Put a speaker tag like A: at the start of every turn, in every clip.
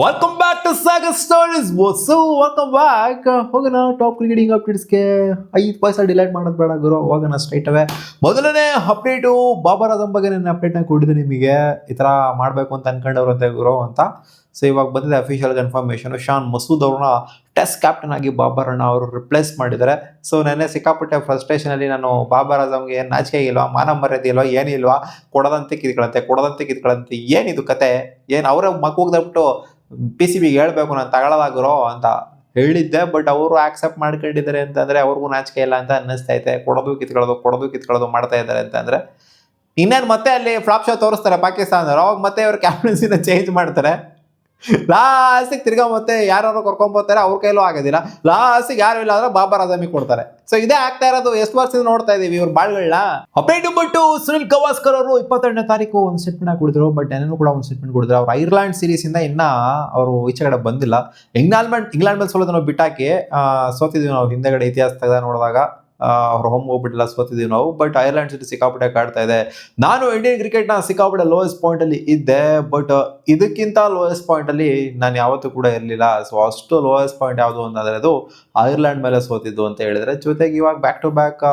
A: Welcome back to Sagar stories boss. Welcome back. ಹೋಗೋಣ top cricketing ಅಪ್ಡೇಟ್ಸ್ಗೆ. 5 paisa delight ಮಾಡೋದು ಬೇಡ ಗುರು, ಹೋಗೋಣ ಸ್ಟ್ರೈಟ್ ಅವೇ. ಮೊದಲನೇ ಅಪ್ಡೇಟು ಬಾಬರ್ ಆಜಮ್ ಬಗ್ಗೆ ನಾನು ಅಪ್ಡೇಟ್ನ ಕೊಟ್ಟಿದ್ದೆ ನಿಮಗೆ. ಈ ಥರ ಮಾಡಬೇಕು ಅಂತ ಅನ್ಕೊಂಡವ್ರಂತೆ ಗುರು ಅಂತ. ಸೊ ಇವಾಗ ಬಂದಿದೆ ಅಫಿಷಿಯಲ್ ಕನ್ಫರ್ಮೇಷನ್. ಶಾನ್ ಮಸೂದ್ ಅವ್ರನ್ನ ಟೆಸ್ಟ್ ಕ್ಯಾಪ್ಟನ್ ಆಗಿ ಬಾಬರ್ ಅಣ್ಣ ಅವರು ರಿಪ್ಲೇಸ್ ಮಾಡಿದ್ದಾರೆ. ಸೊ ನೆನ್ನೆ ಸಿಕ್ಕಾಪಟ್ಟೆ ಫ್ರಸ್ಟ್ರೇಷನಲ್ಲಿ ನಾನು ಬಾಬರ್ ಆಜಮ್ಗೆ ಏನು ನಾಚಿಕೆ ಇಲ್ವಾ, ಮಾನ ಮರ್ಯಾದೆ ಇಲ್ವಾ, ಏನಿಲ್ವಾ, ಕೊಡದಂತೆ ಕಿತ್ಕೊಳ್ಳಂತೆ ಏನಿದು ಕತೆ, ಏನು ಅವರೇ ಮಕ್ಕಳಿಟ್ಟು PCBಗೆ ಹೇಳ್ಬೇಕು ನಾನು ತಗೊಳ್ಳೋದಾಗಿರೋ ಅಂತ ಹೇಳಿದ್ದೆ. ಬಟ್ ಅವರು ಆಕ್ಸೆಪ್ಟ್ ಮಾಡ್ಕೊಂಡಿದ್ದಾರೆ ಅಂತಂದ್ರೆ ಅವ್ರಿಗೂ ನಾಚಿಕೆ ಇಲ್ಲ ಅಂತ ಅನ್ನಿಸ್ತೈತೆ. ಕೊಡೋದು ಕಿತ್ಕೊಳ್ಳೋದು ಮಾಡ್ತಾ ಇದ್ದಾರೆ ಅಂತಂದ್ರೆ ಇನ್ನೇನು ಮತ್ತೆ ಅಲ್ಲಿ ಫ್ಲಾಪ್ ಶೋ ತೋರಿಸ್ತಾರೆ ಪಾಕಿಸ್ತಾನದವ್ರು. ಅವಾಗ ಮತ್ತೆ ಅವ್ರ ಕ್ಯಾಪ್ಟನ್ಸಿನ ಚೇಂಜ್ ಮಾಡ್ತಾರೆ. ಲಾಸ್ಟಿಗೆ ತಿರ್ಗಾ ಮತ್ತೆ ಯಾರು ಕರ್ಕೊಂಡ್ಬೋತಾರೆ, ಅವ್ರ ಕೈಲೂ ಆಗೋದಿಲ್ಲ. ಲಾಸ್ಟಿಗೆ ಯಾರು ಇಲ್ಲ ಅಂದ್ರೆ ಬಾಬರ್ ಆಜಮಿಗೆ ಕೊಡ್ತಾರೆ. ಸೊ ಇದೇ ಆಗ್ತಾ ಇರೋದು. ಎಷ್ಟು ವರ್ಷದಿಂದ ನೋಡ್ತಾ ಇದೀವಿ ಇವ್ರ ಬಾಳ್ಗಳನ್ನ. ಅಪ್ಡೇಟ್ ಬಂದ್ಬಿಟ್ಟು ಸುನಿಲ್ ಗವಾಸ್ಕರ್ ಅವರು 22ನೇ ತಾರೀಕು ಒಂದು ಸ್ಟೇಟ್ಮೆಂಟ್ ಕೊಡಿದ್ರು. ಬಟ್ ನೆನ್ನೆ ಕೂಡ ಒಂದು ಸ್ಟೇಟ್ಮೆಂಟ್ ಕೊಡಿದ್ರು. ಅವ್ರು ಐರ್ಲೆಂಡ್ ಸೀರೀಸ್ ಇಂದ ಇನ್ನ ಅವರು ಈಚೆ ಕಡೆ ಬಂದಿಲ್ಲ. ಇಂಗ್ಲೆಂಡ್ ಮೇಲೆ ಸೋಲೋದು ನಾವು ಬಿಟ್ಟಾಕಿ ಸೋತಿದ್ವಿ ನಾವು ಹಿಂದೆಗಡೆ ಇತಿಹಾಸ ತೆಗೆದ ನೋಡಿದಾಗ. ಅವ್ರ ಹೋಮ್ ಹೋಗ್ಬಿಟ್ಟಿಲ್ಲ, ಸೋತಿದ್ದೀವಿ ನಾವು. ಬಟ್ ಐರ್ಲೆಂಡ್ ಸಿಟಿ ಸಿಕ್ಕಾಪಟ್ಟೆ ಕಾಡ್ತಾ ಇದೆ. ನಾನು ಇಂಡಿಯನ್ ಕ್ರಿಕೆಟ್ನ ಸಿಕ್ಕಾಪಟ್ಟೆ ಲೋಯೆಸ್ಟ್ ಪಾಯಿಂಟ್ ಅಲ್ಲಿ ಇದ್ದೆ. ಬಟ್ ಇದಕ್ಕಿಂತ ಲೋಯೆಸ್ಟ್ ಪಾಯಿಂಟ್ ಅಲ್ಲಿ ನಾನು ಯಾವತ್ತೂ ಕೂಡ ಇರಲಿಲ್ಲ. ಸೊ ಅಷ್ಟು ಲೋಯೆಸ್ಟ್ ಪಾಯಿಂಟ್ ಯಾವುದು ಅಂತಂದ್ರೆ ಅದು ಐರ್ಲೆಂಡ್ ಮೇಲೆ ಸೋತಿದ್ದು ಅಂತ ಹೇಳಿದ್ರೆ. ಜೊತೆಗೆ ಇವಾಗ ಬ್ಯಾಕ್ ಟು ಬ್ಯಾಕ್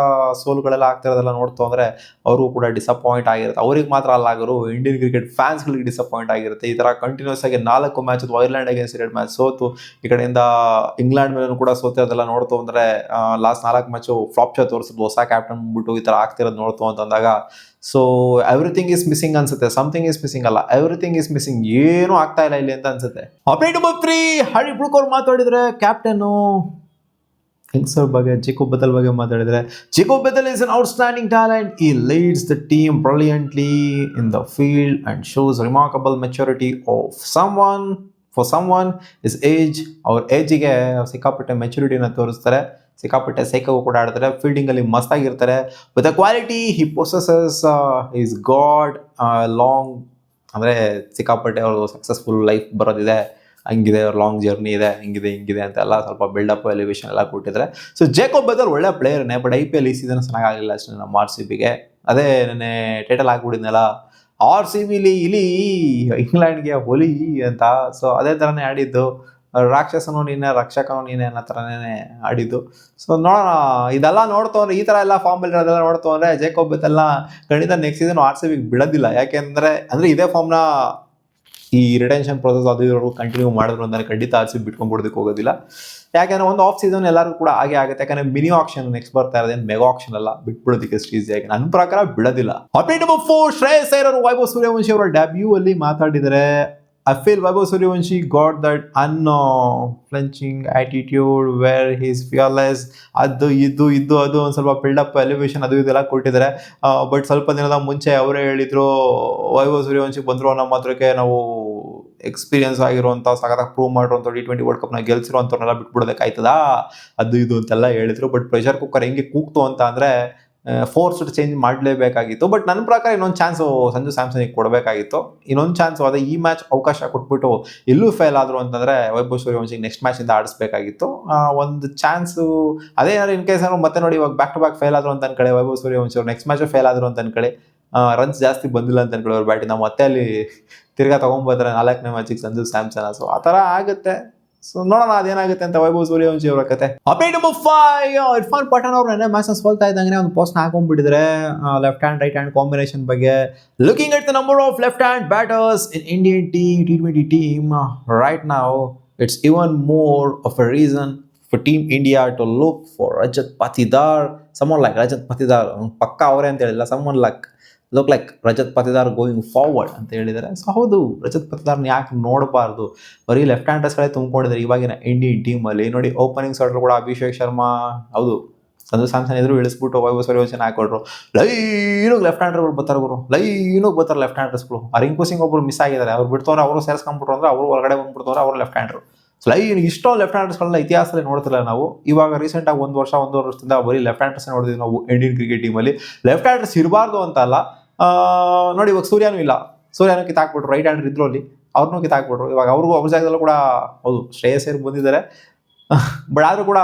A: ಸೋಲ್ಗಳೆಲ್ಲ ಆಗ್ತಿರೋದೆಲ್ಲ ನೋಡ್ತು ಅಂದ್ರೆ ಅವ್ರಿಗೂ ಕೂಡ ಡಿಸಪಾಯಿಂಟ್ ಆಗಿರುತ್ತೆ. ಅವ್ರಿಗೆ ಮಾತ್ರ ಅಲ್ಲ ಆಗಿರೋ ಇಂಡಿಯನ್ ಕ್ರಿಕೆಟ್ ಫ್ಯಾನ್ಸ್ಗಳಿಗೆ ಡಿಸಪಾಯಿಂಟ್ ಆಗಿರುತ್ತೆ. ಈ ತರ ಕಂಟಿನ್ಯೂಸ್ ಆಗಿ 4 ಮ್ಯಾಚ್ ಐರ್ಲೆಂಡ್ ಅಗೇನ್ಸ್ಟ್ 2 ಮ್ಯಾಚ್ ಸೋತು, ಈ ಕಡೆಯಿಂದ ಇಂಗ್ಲೆಂಡ್ ಮೇಲೂ ಕೂಡ ಸೋತಿರೋದೆಲ್ಲ ನೋಡ್ತು ಅಂದ್ರೆ ಲಾಸ್ಟ್ 4 ಮ್ಯಾಚು ಫ್ಲಾಪ್ ಶೋ ತೋರಿಸಿದ್ರು. ಹೊಸ ಕ್ಯಾಪ್ಟನ್ ಬಿಟ್ಟು ಈ ತರ ಆಗ್ತಿರೋದು ನೋಡ್ತು ಅಂತಂದಾಗ ಸೊ ಎವ್ರಿಥಿಂಗ್ ಇಸ್ ಮಿಸ್ಸಿಂಗ್ ಅನ್ಸುತ್ತೆ. ಸಮಥಿಂಗ್ ಇಸ್ ಮಿಸ್ಸಿಂಗ್ ಅಲ್ಲ, ಎವ್ರಿಥಿಂಗ್ ಇಸ್ ಮಿಸ್ಸಿಂಗ್. ಏನೂ ಆಗ್ತಾ ಇಲ್ಲ ಇಲ್ಲಿ ಅಂತ ಅನ್ಸುತ್ತೆ. ಅಪ್ಡೇಟ್ ನಂಬರ್ 3, ಹರಿ ಬ್ರೂಕ್ ಅವ್ರು ಮಾತಾಡಿದ್ರೆ ಕ್ಯಾಪ್ಟನ್ ಕಿಂಗ್ಸರ್ ಬಗ್ಗೆ, ಜೇಕೋಬ್ ಬೆಥೆಲ್ ಬಗ್ಗೆ ಮಾತಾಡಿದ್ರೆ. Jacob Bethell is an outstanding talent. He leads the team brilliantly in the field and shows remarkable maturity of someone his age. ಅವ್ರ ಏಜಿಗೆ ಸಿಕ್ಕಾಪಟ್ಟೆ ಮೆಚುರಿಟಿನ ತೋರಿಸ್ತಾರೆ. ಸಿಕ್ಕಾಪಟ್ಟೆ ಸೈಕವು ಕೂಡ ಆಡ್ತಾರೆ. ಫೀಲ್ಡಿಂಗ್ ಅಲ್ಲಿ ಮಸ್ತಾಗಿರ್ತಾರೆ. With the quality he possesses is god long, ಅಂದರೆ ಸಿಕ್ಕಾಪಟ್ಟೆ ಅವ್ರದ್ದು ಸಕ್ಸಸ್ಫುಲ್ ಲೈಫ್ ಬರೋದಿದೆ, ಹಂಗಿದೆ ಅವ್ರ ಲಾಂಗ್ ಜರ್ನಿ ಇದೆ, ಹಿಂಗಿದೆ ಅಂತೆಲ್ಲ ಸ್ವಲ್ಪ ಬಿಲ್ಡಪ್ ಎಲಿವೇಶನ್ ಎಲ್ಲ ಕೊಟ್ಟಿದ್ದಾರೆ. ಸೊ ಜೇಕೋಬ್ ಬೆಥೆಲ್ ಒಳ್ಳೆ ಪ್ಲೇಯರ್ನೇ. ಬಟ್ IPL ಈ ಸೀಸನ್ ಚೆನ್ನಾಗಾಗಲಿಲ್ಲ ಅಷ್ಟೇ ನಮ್ಮ RCBಗೆ. ಅದೇ ನೆನ್ನೆ ಟೈಟಲ್ ಹಾಕ್ಬಿಟ್ಟಿದ್ನಲ್ಲ, RCBಲಿ ಇಲಿ ಇಂಗ್ಲೆಂಡ್ಗೆ ಹೊಲಿ ಅಂತ. ಸೊ ಅದೇ ಥರನೇ ಆಡಿದ್ದು. ರಾಕ್ಷಸನು ನೀನೆ ರಕ್ಷಕನು ನೀನೆ ಅನ್ನೋ ಥರನೇ ಆಡಿದ್ದು. ಸೊ ನೋಡೋಣ, ಇದೆಲ್ಲ ನೋಡ್ತು ಅಂದ್ರೆ, ಈ ಥರ ಎಲ್ಲ ಫಾರ್ಮ್ ಅಲ್ಲಿ ಇರೋದೆಲ್ಲ ನೋಡ್ತು ಅಂದ್ರೆ ಜೇಕೋಬ್ ಬೆಥೆಲ್ನ ಖಂಡಿತ ನೆಕ್ಸ್ಟ್ ಸೀಸನ್ RCBಗೆ ಬಿಡೋದಿಲ್ಲ. ಯಾಕೆಂದ್ರೆ ಇದೇ ಫಾರ್ಮ್ನ ಈ ರಿಟೆನ್ಷನ್ ಪ್ರೊಸೆಸ್ ಅದು ಇರೋರು ಕಂಟಿನ್ಯೂ ಮಾಡಿದ್ರು ಅಂದ್ರೆ ಖಂಡಿತ RCB ಬಿಟ್ಕೊಂಡ್ಬಿಡೋದಕ್ಕೆ ಹೋಗೋದಿಲ್ಲ. ಯಾಕೆಂದ್ರೆ ಒಂದು ಆಫ್ ಸೀಸನ್ ಎಲ್ಲರಿಗೂ ಕೂಡ ಹಾಗೆ ಆಗುತ್ತೆ. ಯಾಕಂದ್ರೆ ಮಿನಿ ಆಕ್ಷನ್ ನೆಕ್ಸ್ಟ್ ಬರ್ತಾ ಇರೋದೇನು ಮೆಗಾ ಆಕ್ಷನ್ ಅಲ್ಲ, ಬಿಟ್ಬಿಡೋದಕ್ಕೆ ಅಷ್ಟು ಈಸಿಯಾಗಿ ನನ್ನ ಪ್ರಕಾರ ಬಿಡೋದಿಲ್ಲ. ಅಪ್ಡೇಟ್ ನಂಬರ್ 4, ಶ್ರೇಯಸ್ ಅಯ್ಯರ್ ಅವರು ವೈಭವ್ ಸೂರ್ಯವಂಶಿ ಅವರ ಡೆಬ್ಯೂ ಅಲ್ಲಿ ಮಾತಾಡಿದರೆ. I feel Vaibhav Suryavanshi got that unflinching attitude where he's fearless. ಅದು ಒಂದು ಸ್ವಲ್ಪ ಬಿಲ್ಡಪ್ ಎಲಿವೇಶನ್ ಅದು ಇದೆಲ್ಲ ಕೊಟ್ಟಿದ್ದಾರೆ. ಬಟ್ ಸ್ವಲ್ಪ ದಿನದ ಮುಂಚೆ ಅವರೇ ಹೇಳಿದ್ರು ವೈಭವ್ ಸೂರ್ಯವಂಶಿ ಬಂದರು ಅನ್ನೋ ಮಾತ್ರಕ್ಕೆ ನಾವು ಎಕ್ಸ್ಪೀರಿಯನ್ಸ್ ಆಗಿರುವಂಥ ಸಖತ್ತಾಗಿ ಪ್ರೂವ್ ಮಾಡಿರುವಂಥ T20 ವರ್ಲ್ಡ್ ಕಪ್ನ ಗೆಲ್ಸಿರುವಂಥವ್ರನ್ನೆಲ್ಲ ಬಿಟ್ಬಿಡೋದಕ್ಕಾಯ್ತದ ಅದು ಅಂತೆಲ್ಲ ಹೇಳಿದ್ರು. ಬಟ್ ಪ್ರೆಷರ್ ಕುಕ್ಕರ್ ಹೆಂಗೆ ಕೂಗ್ತು ಅಂತ ಅಂದರೆ ಫೋರ್ಸ್ ಚೇಂಜ್ ಮಾಡಲೇಬೇಕಾಗಿತ್ತು. ಬಟ್ ನನ್ನ ಪ್ರಕಾರ ಇನ್ನೊಂದು ಚಾನ್ಸು ಸಂಜು ಸ್ಯಾಮ್ಸನ್ಗೆ ಕೊಡಬೇಕಾಗಿತ್ತು. ಇನ್ನೊಂದು ಚಾನ್ಸು ಅದೇ ಈ ಮ್ಯಾಚ್ ಅವಕಾಶ ಕೊಟ್ಬಿಟ್ಟು ಎಲ್ಲೂ ಫೇಲ್ ಆದರು ಅಂತಂದರೆ ವೈಭವ್ ಸೂರ್ಯವಂಶಿಗೆ ನೆಕ್ಸ್ಟ್ ಮ್ಯಾಚಿಂದ ಆಡಿಸ್ಬೇಕಾಗಿತ್ತು. ಒಂದು ಚಾನ್ಸು ಅದೇ ಏನಾದ್ರು ಇನ್ ಕೇಸ್ ಮತ್ತೆ ನೋಡಿ ಇವಾಗ ಬ್ಯಾಕ್ ಟು ಬ್ಯಾಕ್ ಫೇಲ್ ಆದರು ಅಂತ ಅನ್ಕೊಳ್ಳಿ ವೈಭವ್ ಸೂರ್ಯವಂಶಿ ಅವ್ರು, ನೆಕ್ಸ್ಟ್ ಮ್ಯಾಚ್ ಫೇಲ್ ಆದರು ಅಂತ ಅನ್ಕೊಳ್ಳಿ, ರನ್ಸ್ ಜಾಸ್ತಿ ಬಂದಿಲ್ಲ ಅಂತ ಅನ್ಕೊಳ್ಳಿ ಅವ್ರ ಬ್ಯಾಟಿಂದ, ಮತ್ತೆ ಅಲ್ಲಿ ತಿರ್ಗಾ ತೊಗೊಂಡ್ಬೋದ್ರೆ 4ನೇ ಮ್ಯಾಚಿಗೆ ಸಂಜು ಸ್ಯಾಮ್ಸನ್. ಸೊ ಆ ಥರ ಆಗುತ್ತೆ. ಸೊ ನೋಡೋಣ ಅದೇನಾಗುತ್ತೆ ಅಂತ ವೈಭವ್ ಸೂರ್ಯವಂಶಿ ಅವರ ಕತೆ. ಅಪ್ಡೇಟ್ ನಂಬರ್ 5, ಇರ್ಫಾನ್ ಪಠಾಣ್ ಅವರು ನೆನ್ನೆ ಮ್ಯಾಚ್ ಸೋಲ್ತಾ ಇದ್ದಂಗೆ ಒಂದು ಪೋಸ್ಟ್ ಹಾಕೊಂಡ್ಬಿಟ್ಟಿದ್ರೆ left hand right hand combination ಬಗ್ಗೆ. Looking at the number of left hand batters in Indian team T20 team right now, it's even more of a reason for team India to look for Rajat Patidar. Someone like Rajat Patidar, ಪಕ್ಕ ಅವರೇ ಅಂತ ಹೇಳಿಲ್ಲ, someone look like Rajat Patidar going forward ಅಂತ ಹೇಳಿದ್ದಾರೆ. So ಹೌದು, ರಜತ್ ಪಾಟಿದಾರ್ನ ಯಾಕೆ ನೋಡಬಾರ್ದು? ಬರೀ ಲೆಫ್ಟ್ ಹ್ಯಾಂಡರ್ಸ್ಗಳೇ ತುಂಬಿಕೊಂಡಿದ್ದಾರೆ ಇವಾಗಿನ ಇಂಡಿಯನ್ ಟೀಮಲ್ಲಿ. ನೋಡಿ ಓಪನಿಂಗ್ ಆರ್ಡರ್ ಕೂಡ ಅಭಿಷೇಕ್ ಶರ್ಮಾ, ಹೌದು ಸಂಜು ಸ್ಯಾಮ್ಸನ್ ಎದುರು ಇಳಿಸ್ಬಿಟ್ಟು ವೈಭವ್ ಸೂರ್ಯವಂಶಿ ಹಾಕೊಟ್ರು. ಲೈನಾಗಿ ಲೆಫ್ಟ್ ಹ್ಯಾಂಡರ್ಗಳು ಬರ್ತಾರೆ ಗುರು, ಲೈನಾಗಿ ಬರ್ತಾರೆ ಲೆಫ್ಟ್ ಹ್ಯಾಂಡರ್ಸ್ಗಳು. ರಿಂಕು ಸಿಂಗ್ ಒಬ್ರು ಮಿಸ್ ಆಗಿದ್ದಾರೆ, ಅವ್ರು ಬಿಡ್ತವ್ರೆ, ಅವರು ಸೇರಿಸ್ಕೊಂಡ್ಬಿಟ್ರು ಅಂದ್ರೆ ಅವರು ಹೊರಗಡೆ ಬಂದ್ಬಿಡ್ತವ್ರೆ, ಅವರು ಲೆಫ್ಟ್ ಹ್ಯಾಂಡರ್. ಲೈನ್ ಇಷ್ಟೊಂದು ಲೆಫ್ಟ್ ಹ್ಯಾಂಡರ್ಸ್ಗಳನ್ನ ಇತಿಹಾಸದಲ್ಲಿ ನೋಡ್ತಿಲ್ಲ ನಾವು. ಇವಾಗ ರೀಸೆಂಟಾಗಿ ಒಂದೂವರೆ ವರ್ಷದಿಂದ ಬರೀ ಲೆಫ್ಟ್ ಹ್ಯಾಂಡರ್ಸ್ ನೋಡಿದ್ವಿ ನಾವು ಇಂಡಿಯನ್ ಕ್ರಿಕೆಟ್ ಟೀಮಲ್ಲಿ. ಲೆಫ್ಟ್ ಹ್ಯಾಂಡರ್ಸ್ ಇರಬಾರ್ದು ಅಂತ ಅಲ್ಲ, ನೋಡಿ ಇವಾಗ ಸೂರ್ಯನೂ ಇಲ್ಲ, ಸೂರ್ಯನೂ ಕಿತ್ತಾಕ್ಬಿಟ್ರು. ರೈಟ್ ಹ್ಯಾಂಡರ್ ಇದ್ರು ಅಲ್ಲಿ, ಅವ್ರನ್ನೂ ಕಿತ್ತಾಕ್ಬಿಟ್ರು. ಇವಾಗ ಅವ್ರಿಗೂ ಅವ್ರ ಜಾಗದಲ್ಲೂ ಕೂಡ ಹೌದು ಶ್ರೇಯಸ್ ಅಯ್ಯರ್ ಬಂದಿದ್ದಾರೆ. ಬಟ್ ಆದರೂ ಕೂಡ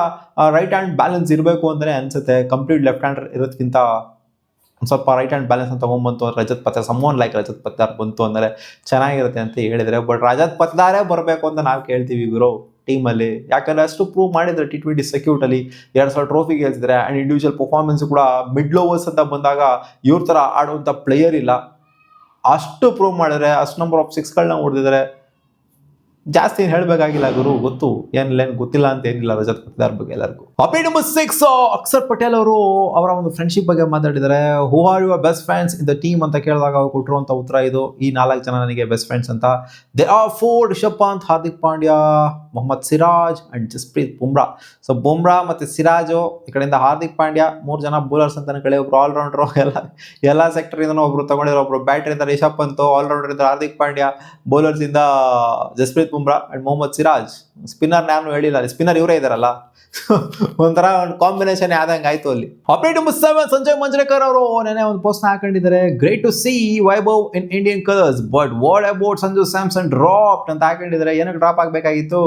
A: ರೈಟ್ ಹ್ಯಾಂಡ್ ಬ್ಯಾಲೆನ್ಸ್ ಇರಬೇಕು ಅಂತಲೇ ಅನಿಸುತ್ತೆ. ಕಂಪ್ಲೀಟ್ ಲೆಫ್ಟ್ ಹ್ಯಾಂಡರ್ ಇರೋದಕ್ಕಿಂತ ಒಂದು ಸ್ವಲ್ಪ ರೈಟ್ ಹ್ಯಾಂಡ್ ಬ್ಯಾಲೆನ್ಸ್ ಅಂತ ತೊಗೊಂಡ್ಬಂತು ಅಂದ್ರೆ ರಜತ್ ಪತ್ದಾರ್ ಸಮ್ಮೋನ್ ಲೈಕ್ ರಜತ್ ಪತ್ದಾರ್ ಬಂತು ಅಂದರೆ ಚೆನ್ನಾಗಿರುತ್ತೆ ಅಂತ ಹೇಳಿದರೆ, ಬಟ್ ರಜತ್ ಪತ್ದಾರೇ ಬರಬೇಕು ಅಂತ ನಾವು ಕೇಳ್ತೀವಿ ಗುರು ಟೀಮಲ್ಲಿ. ಯಾಕಂದರೆ ಅಷ್ಟು ಪ್ರೂವ್ ಮಾಡಿದರೆ T20 ಸರ್ಕ್ಯೂಟಲ್ಲಿ 2,000 ಟ್ರೋಫಿ ಗೆಲ್ಸಿದ್ರೆ. ಆ್ಯಂಡ್ ಇಂಡಿವಿಜುವಲ್ ಪರ್ಫಾರ್ಮೆನ್ಸ್ ಕೂಡ ಮಿಡ್ಲ್ ಓವರ್ಸ್ ಅಂತ ಬಂದಾಗ ಇವ್ರ ಥರ ಆಡುವಂಥ ಪ್ಲೇಯರ್ ಇಲ್ಲ. ಅಷ್ಟು ಪ್ರೂವ್ ಮಾಡಿದ್ರೆ, ಅಷ್ಟು ನಂಬರ್ ಆಫ್ ಸಿಕ್ಸ್ಗಳನ್ನ ಹೊಡೆದಿದ್ದಾರೆ. ಜಾಸ್ತಿ ಏನು ಹೇಳಬೇಕಾಗಿಲ್ಲ ಗುರು, ಗೊತ್ತು ಏನಿಲ್ಲ ಗೊತ್ತಿಲ್ಲ ಅಂತ ಏನಿಲ್ಲ ರಜತ್ ಪತ್ದಾರ್ ಬಗ್ಗೆ ಎಲ್ಲರಿಗೂ. ಅಪ್ಡೇಟ್ ನಂಬರ್ 6, ಅಕ್ಷರ್ ಪಟೇಲ್ ಅವರು ಅವರ ಒಂದು ಫ್ರೆಂಡ್ಶಿಪ್ ಬಗ್ಗೆ ಮಾತಾಡಿದ್ದಾರೆ. Who are your best friends in the team ಅಂತ ಕೇಳಿದಾಗ ಅವ್ರು ಕೊಟ್ಟಿರುವಂಥ ಉತ್ತರ ಇದು. ಈ 4 ಜನ ನನಗೆ ಬೆಸ್ಟ್ ಫ್ರೆಂಡ್ಸ್ ಅಂತ. They are 4: Rishabh Pant, Hardik Pandya, Mohammed Siraj and Jasprit Bumrah. So Bumrah ಮತ್ತು ಸಿರಾಜು ಈ ಕಡೆಯಿಂದ ಹಾರ್ದಿಕ್ ಪಾಂಡ್ಯ 3 ಜನ ಬೌಲರ್ಸ್ ಅಂತ ಕಡೆ, ಒಬ್ರು ಆಲ್ರೌಂಡ್ರು. ಎಲ್ಲ ಸೆಕ್ಟರಿಂದ ಒಬ್ರು ತಗೊಂಡಿರೋ, ಒಬ್ರು ಬ್ಯಾಟ್ರಿಂದ ರಿಷಬ್ ಪಂತ್, ಆಲ್ರೌಂಡರ್ ಇಂದ ಹಾರ್ದಿಕ್ ಪಾಂಡ್ಯ, ಬೌಲರ್ಸ್ ಇಂದ ಜಸ್ಪ್ರೀತ್ ಬುಮ್ರಾ ಅಂಡ್ ಮೊಹಮ್ಮದ್ ಸಿರಾಜ್. ಸ್ಪಿನ್ನರ್ ನಾನು ಹೇಳಿಲ್ಲ, ಸ್ಪಿನ್ನರ್ ಇವರೇ ಇದಾರಲ್ಲ, ಒಂಥರ ಒಂದು ಕಾಂಬಿನೇಷನ್ ಆದಂಗೆ ಆಯ್ತು ಅಲ್ಲಿ. ಅಪ್ಡೇಟ್ ನಂಬರ್ 7, ಸಂಜಯ್ ಮಂಜ್ರೇಕರ್ ಅವರು ನೆನೆ ಒಂದು ಪೋಸ್ಟ್ ಹಾಕೊಂಡಿದ್ದಾರೆ. Great to see Vaibhav in Indian colours but what about Sanju Samson drop ಅಂತ ಹಾಕೊಂಡಿದ್ದಾರೆ. ಏನಕ್ಕೆ ಡ್ರಾಪ್ ಆಗಬೇಕಾಗಿತ್ತು?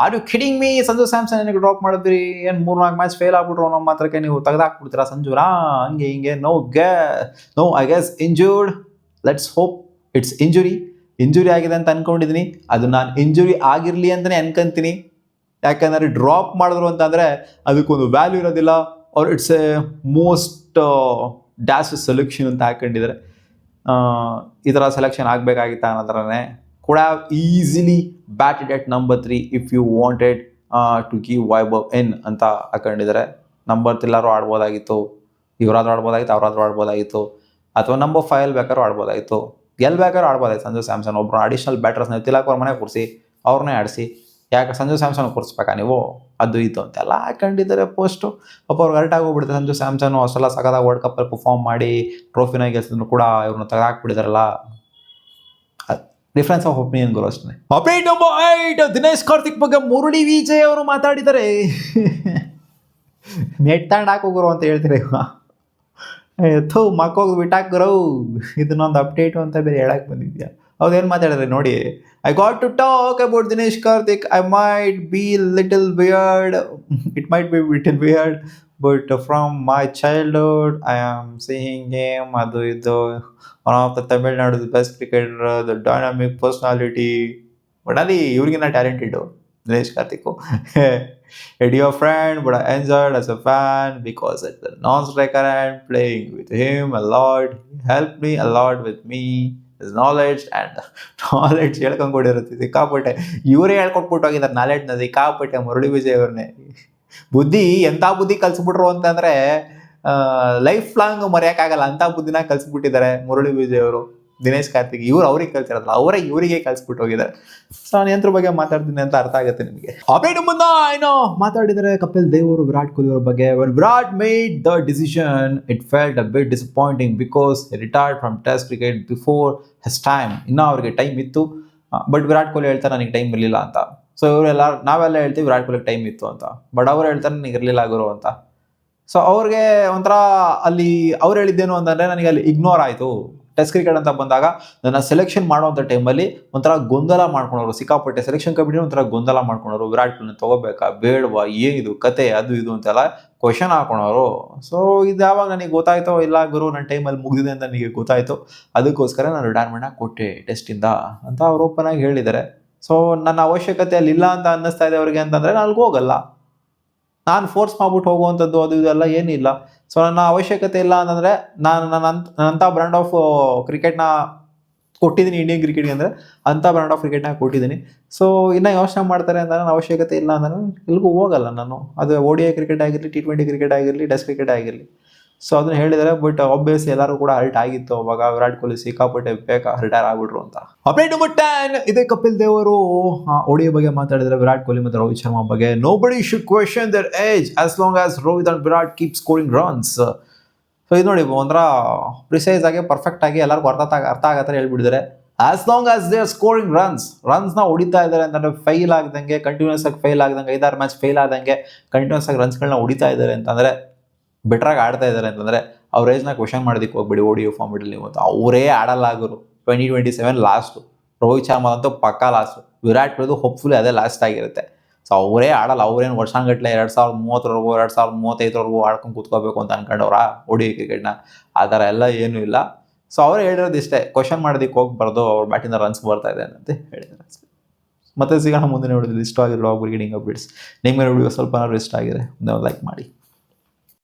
A: Are you kidding me? Sanju Samson ಏನಕ್ಕೆ ಡ್ರಾಪ್ ಮಾಡಿದ್ರಿ? ಏನು 3-4 ಮ್ಯಾಚ್ ಫೇಲ್ ಆಗ್ಬಿಟ್ರು ನಮ್ಮ ಮಾತ್ರಕ್ಕೆ ನೀವು ತೆಗೆದಾಕ್ಬಿಡ್ತೀರಾ ಸಂಜುರಾ? ಹಂಗೆ ಹಿಂಗೆ. No I guess injured. Let's hope it's injury ಆಗಿದೆ ಅಂತ ಅನ್ಕೊಂಡಿದ್ದೀನಿ. ಅದು ನಾನು ಇಂಜುರಿ ಆಗಿರಲಿ ಅಂತಲೇ ಅನ್ಕೊಂತೀನಿ. ಯಾಕಂದರೆ ಡ್ರಾಪ್ ಮಾಡಿದ್ರು ಅಂತಂದರೆ ಅದಕ್ಕೊಂದು ವ್ಯಾಲ್ಯೂ ಇರೋದಿಲ್ಲ. Or it's a most dash selection ಅಂತ ಹಾಕೊಂಡಿದ್ದಾರೆ. ಈ ಥರ ಸೆಲೆಕ್ಷನ್ ಆಗಬೇಕಾಗಿತ್ತ ಅನ್ನೋದ್ರೇ ಕೂಡ easily batted at number 3 if you wanted to give Vaibhav in ಅಂತ ಹಾಕೊಂಡಿದ್ದಾರೆ. ನಂಬರ್ 3 ಎಲ್ಲರೂ ಆಡ್ಬೋದಾಗಿತ್ತು, ಇವರಾದ್ರೂ ಆಡ್ಬೋದಾಗಿತ್ತು, ಅವರಾದ್ರೂ ಆಡ್ಬೋದಾಗಿತ್ತು, ಅಥವಾ ನಂಬರ್ 5 ಬೇಕಾದ್ರೂ ಆಡ್ಬೋದಾಗಿತ್ತು, ಬೇಕಾದ್ರೂ ಆಡ್ಬೋದಾಯ್ತು. ಸಂಜು ಸ್ಯಾಮ್ಸನ್ ಒಬ್ಬರು ಅಡಿಷನಲ್ ಬ್ಯಾಟರ್ಸ್ನ ತಿಲಕ್ ವರ್ಮನೆ ಕೂರಿಸಿ ಅವ್ರನ್ನೇ ಆಡಿಸಿ, ಯಾಕೆ ಸಂಜು ಸ್ಯಾಮ್ಸನ್ ಕೂರಿಸ್ಬೇಕಾ ನೀವು? ಅದು ಇದು ಅಂತೆಲ್ಲ ಹಾಕೊಂಡಿದ್ದಾರೆ ಪೋಸ್ಟು. ಪಾಪ ಅವ್ರಿಗೆ ಹರ್ಟ್ ಹೋಗ್ಬಿಡುತ್ತೆ. ಸಂಜು ಸ್ಯಾಮ್ಸನ್ ಅಷ್ಟೆಲ್ಲ ಸಗದಾಗ ವರ್ಲ್ಡ್ ಕಪ್ಪಲ್ಲಿ ಪರ್ಫಾರ್ಮ್ ಮಾಡಿ ಟ್ರೋಫಿನ ಗೆಲ್ಸಿದ್ರು ಕೂಡ ಇವ್ರನ್ನ ತೆಗೆದಾಕ್ಬಿಟ್ಟಿದಾರಲ್ಲ. ಡಿಫ್ರೆನ್ಸ್ ಆಫ್ ಒಪಿನಿಯನ್ ಗುರು ಅಷ್ಟೇ. ಅಪ್ಡೇಟ್ ನಂಬರ್ 8, ದಿನೇಶ್ ಕಾರ್ತಿಕ್ ಬಗ್ಗೆ ಮುರಳಿ ವಿಜಯ್ ಅವರು ಮಾತಾಡಿದ್ದಾರೆ. ನೆಟ್ ತಗೊಂಡು ಹಾಕೋಗುರು ಅಂತ ಹೇಳ್ತೀರಿ. ಮಕ್ಕೋಗಿ ಬಿಟ್ಟಾಕ್ ಗುರು, ಇದನ್ನೊಂದು ಅಪ್ಡೇಟು ಅಂತ ಬೇರೆ ಹೇಳಕ್ಕೆ ಬಂದಿದ್ಯಾ? ಹೌದೇನು ಮಾತಾಡಿದ್ರೆ ನೋಡಿ. I got to talk about Dinesh Karthik. I might be little weird, it might be little weird, but from my childhood I am seeing him, ಅದು ಇದು, one of the Tamil Nadu best cricketer, the dynamic personality. But ಅಲ್ಲಿ ಇವ್ರಿಗಿನ್ನ talented Dinesh Karthik. Dear friend, but I enjoyed as a fan because at the non-striker and playing with him a lot, he helped me a lot with me, his knowledge and knowledge ಹೇಳ್ಕೊಂಡ್ಬಿಟ್ಟಿರುತ್ತೆ ಸಿಕ್ಕಾಪಟ್ಟೆ. ಇವರೇ ಹೇಳ್ಕೊಟ್ಬಿಟ್ಟು ಹೋಗಿದ್ದಾರೆ ನಾಲೆಡ್ಜ್ನ ಸಿಕ್ಕಾಪಟ್ಟೆ ಮುರಳಿ ವಿಜಯ್ ಅವ್ರನ್ನೇ. ಬುದ್ಧಿ ಎಂಥ ಬುದ್ಧಿ ಕಲಿಸ್ಬಿಟ್ರು ಅಂತಂದರೆ ಲೈಫ್ ಲಾಂಗ್ ಮರೆಯೋಕ್ಕಾಗಲ್ಲ ಅಂಥ ಬುದ್ಧಿನ ಕಲಿಸ್ಬಿಟ್ಟಿದ್ದಾರೆ ಮುರಳಿ ವಿಜಯ್ ಅವರು ದಿನೇಶ್ ಕಾರ್ತಿಕ್. ಅವ್ರಿಗೆ ಕಲ್ಸಿರೋದು, ಅವರೇ ಇವರಿಗೆ ಕಲ್ಸ್ಬಿಟ್ಟು ಹೋಗಿದ್ದಾರೆ. ಸೊ ನಾನು ಯಂತ್ರ ಬಗ್ಗೆ ಮಾತಾಡ್ತೀನಿ ಅಂತ ಅರ್ಥ ಆಗುತ್ತೆ ನಿಮಗೆ. ಅಪ್ಡೇಟ್ ಮುಂದೆ ಏನೋ ಮಾತಾಡಿದರೆ ಕಪಿಲ್ ದೇವ್ ಅವರು ವಿರಾಟ್ ಕೊಹ್ಲಿ ಅವ್ರ ಬಗ್ಗೆ. When Virat made the decision it felt a bit disappointing because he retired from test cricket before his time. ಇನ್ನೂ ಅವ್ರಿಗೆ ಟೈಮ್ ಇತ್ತು, ಬಟ್ ವಿರಾಟ್ ಕೊಹ್ಲಿ ಹೇಳ್ತಾರೆ ನನಗೆ ಟೈಮ್ ಇರಲಿಲ್ಲ ಅಂತ. ಸೊ ಇವರೆಲ್ಲ ನಾವೆಲ್ಲ ಹೇಳ್ತೀವಿ ವಿರಾಟ್ ಕೊಹ್ಲಿಗೆ ಟೈಮ್ ಇತ್ತು ಅಂತ, ಬಟ್ ಅವ್ರು ಹೇಳ್ತಾರೆ ನನಗೆ ಇರಲಿಲ್ಲ ಗುರು ಅಂತ. ಸೊ ಅವ್ರಿಗೆ ಒಂಥರ ಅಲ್ಲಿ ಅವ್ರು ಹೇಳಿದ್ದೇನು ಅಂತಂದರೆ ನನಗೆ ಅಲ್ಲಿ ಇಗ್ನೋರ್ ಆಯಿತು. ಟೆಸ್ಟ್ ಕ್ರಿಕೆಟ್ ಅಂತ ಬಂದಾಗ ನನ್ನ ಸೆಲೆಕ್ಷನ್ ಮಾಡೋವಂಥ ಟೈಮಲ್ಲಿ ಒಂಥರ ಗೊಂದಲ ಮಾಡ್ಕೊಂಡವರು ಸಿಕ್ಕಾಪಟ್ಟೆ. ಸೆಲೆಕ್ಷನ್ ಕಮಿಟಿ ಒಂಥರ ಗೊಂದಲ ಮಾಡ್ಕೊಂಡವರು, ವಿರಾಟ್ ಕೊಹ್ಲಿನ ತೊಗೋಬೇಕಾ ಬೇಡವಾ, ಏನಿದು ಕತೆ, ಅದು ಇದು ಅಂತೆಲ್ಲ ಕ್ವಶನ್ ಹಾಕೊಂಡವರು. ಸೊ ಇದು ಯಾವಾಗ ನನಗೆ ಗೊತ್ತಾಯ್ತೋ, ಇಲ್ಲ ಗುರು ನನ್ನ ಟೈಮಲ್ಲಿ ಮುಗಿದಿದೆ ಅಂತ ನನಗೆ ಗೊತ್ತಾಯಿತು, ಅದಕ್ಕೋಸ್ಕರ ನಾನು ರಿಟೈರ್ಮೆಂಟ್ನ ಕೊಟ್ಟೆ ಟೆಸ್ಟಿಂದ ಅಂತ ಅವ್ರು ಓಪನ್ ಆಗಿ ಹೇಳಿದ್ದಾರೆ. ಸೊ ನನ್ನ ಅವಶ್ಯಕತೆ ಅಲ್ಲಿ ಇಲ್ಲ ಅಂತ ಅನ್ನಿಸ್ತಾ ಇದೆ ಅವ್ರಿಗೆ ಅಂತಂದರೆ ನಾನು ಅಲ್ಲಿಗೆ ಹೋಗಲ್ಲ. ನಾನು ಫೋರ್ಸ್ ಮಾಡ್ಬಿಟ್ಟು ಹೋಗುವಂಥದ್ದು ಅದು ಇದೆಲ್ಲ ಏನಿಲ್ಲ. ಸೊ ನನ್ನ ಅವಶ್ಯಕತೆ ಇಲ್ಲ ಅಂತಂದರೆ ನನ್ನಂಥ ಬ್ರ್ಯಾಂಡ್ ಆಫ್ ಕ್ರಿಕೆಟ್ನ ಕೊಟ್ಟಿದ್ದೀನಿ ಇಂಡಿಯನ್ ಕ್ರಿಕೆಟ್ಗೆ, ಅಂದರೆ ಅಂಥ ಬ್ರ್ಯಾಂಡ್ ಆಫ್ ಕ್ರಿಕೆಟ್ನ ಕೊಟ್ಟಿದ್ದೀನಿ. ಸೊ ಇನ್ನೂ ಯೋಚನೆ ಮಾಡ್ತಾರೆ ಅಂತ ನನ್ನ ಅವಶ್ಯಕತೆ ಇಲ್ಲ ಅಂದರೆ ಎಲ್ಲಿಗೂ ಹೋಗಲ್ಲ ನಾನು. ಅದು ODI ಕ್ರಿಕೆಟ್ ಆಗಿರಲಿ, T20 ಕ್ರಿಕೆಟ್ ಆಗಿರಲಿ, ಟೆಸ್ಟ್ ಕ್ರಿಕೆಟ್ ಆಗಿರಲಿ. ಸೊ ಅದನ್ನು ಹೇಳಿದ್ದಾರೆ. ಬಟ್ ಆಬ್ವಿಯಸ್ಲಿ ಎಲ್ಲರೂ ಕೂಡ ಹರ್ಟ್ ಆಗಿತ್ತು ಅವಾಗ. ವಿರಾಟ್ ಕೊಹ್ಲಿ ಸಿಕ್ಕಾಪಟ್ಟೆ ಬೇಕಾ ರಿಟೈರ್ ಆಗ್ಬಿಟ್ರು ಅಂತ. ಅಪ್ಡೇಟ್ ನಂಬರ್ 10, ಇದೇ ಕಪಿಲ್ ದೇವ್ ಅವರು ODI ಬಗ್ಗೆ ಮಾತಾಡಿದರೆ ವಿರಾಟ್ ಕೊಹ್ಲಿ ಮತ್ತು ರೋಹಿತ್ ಶರ್ಮಾ ಬಗ್ಗೆ. Nobody should question there age as long as Rohit and Virat keep scoring runs. So ಇದು ನೋಡಿ ಒಂಥರ ಪ್ರಿಸೈಸ್ ಆಗಿ ಪರ್ಫೆಕ್ಟ್ ಆಗಿ ಎಲ್ಲರಿಗೂ ಅರ್ಥ ಆಗತ್ತಾರೆ ಹೇಳ್ಬಿಟ್ಟಿದ್ದಾರೆ. As long as they are scoring ರನ್ಸ್ನ ಹೊಡಿತಾ ಇದ್ದಾರೆ ಅಂತಂದರೆ ಫೇಲ್ ಆಗ್ದಂಗೆ, ಕಂಟಿನ್ಯೂಸ್ ಆಗಿ ಫೇಲ್ ಆಗ್ದಂಗೆ, 5-6 ಮ್ಯಾಚ್ ಫೇಲ್ ಆದಂಗೆ ಕಂಟಿನ್ಯೂಸ್ ಆಗಿ ರನ್ಸ್ಗಳನ್ನ ಹೊಡಿತಾ ಇದ್ದಾರೆ ಅಂತಂದರೆ, ಬೆಟ್ರಾಗಿ ಆಡ್ತಾ ಇದ್ದಾರೆ ಅಂತಂದರೆ ಅವ್ರ ಏಜ್ನ ಕ್ವಶನ್ ಮಾಡೋದಕ್ಕೆ ಹೋಗ್ಬೇಡಿ ODI ಫಾರ್ಮೆಟಲ್ಲಿ. ನೀವು ಅವರೇ ಆಡಲ್ಲ ಆಗೋರು. 2027 ಲಾಸ್ಟು. ರೋಹಿತ್ ಶರ್ಮಾ ಅಂತೂ ಪಕ್ಕಾ ಲಾಸ್ಟು. ವಿರಾಟ್ ಕೊಹ್ಲಿ ಹೋಪ್ಫುಲಿ ಅದೇ ಲಾಸ್ಟ್ ಆಗಿರುತ್ತೆ. ಸೊ ಅವರೇ ಆಡಲ್ಲ, ಅವ್ರೇನು ವರ್ಷಾನ್ಗಟ್ಲೆ 2030 2035 ಆಡ್ಕೊಂಡು ಕೂತ್ಕೋಬೇಕು ಅಂತ ಅನ್ಕೊಂಡವ್ರ ಓಡಿ ಕ್ರಿಕೆಟ್ನ. ಆ ಥರ ಎಲ್ಲ ಏನೂ ಇಲ್ಲ. ಸೊ ಅವರೇ ಹೇಳಿರೋದು ಇಷ್ಟೇ, ಕ್ವಶನ್ ಮಾಡೋದಕ್ಕೆ ಹೋಗ್ಬಾರ್ದು, ಅವ್ರ ಬ್ಯಾಟಿಂದ ರನ್ಸ್ ಬರ್ತಾ ಇದೆ ಅಂತ ಹೇಳಿದ್ದಾರೆ ಅಷ್ಟೇ. ಮತ್ತೆ ಸಿಗೋಣ ಮುಂದಿನ ವಿಡಿಯೋದಲ್ಲಿ. ಇಷ್ಟ ಆಗಿರೋ ಕ್ರಿಕೆಟಿಂಗ್ ಅಪ್ಡೇಟ್ಸ್ ನಿಮಗೆ ವಿಡಿಯೋ ಸ್ವಲ್ಪ ಇಷ್ಟ ಆಗಿದೆ ಲೈಕ್ ಮಾಡಿ.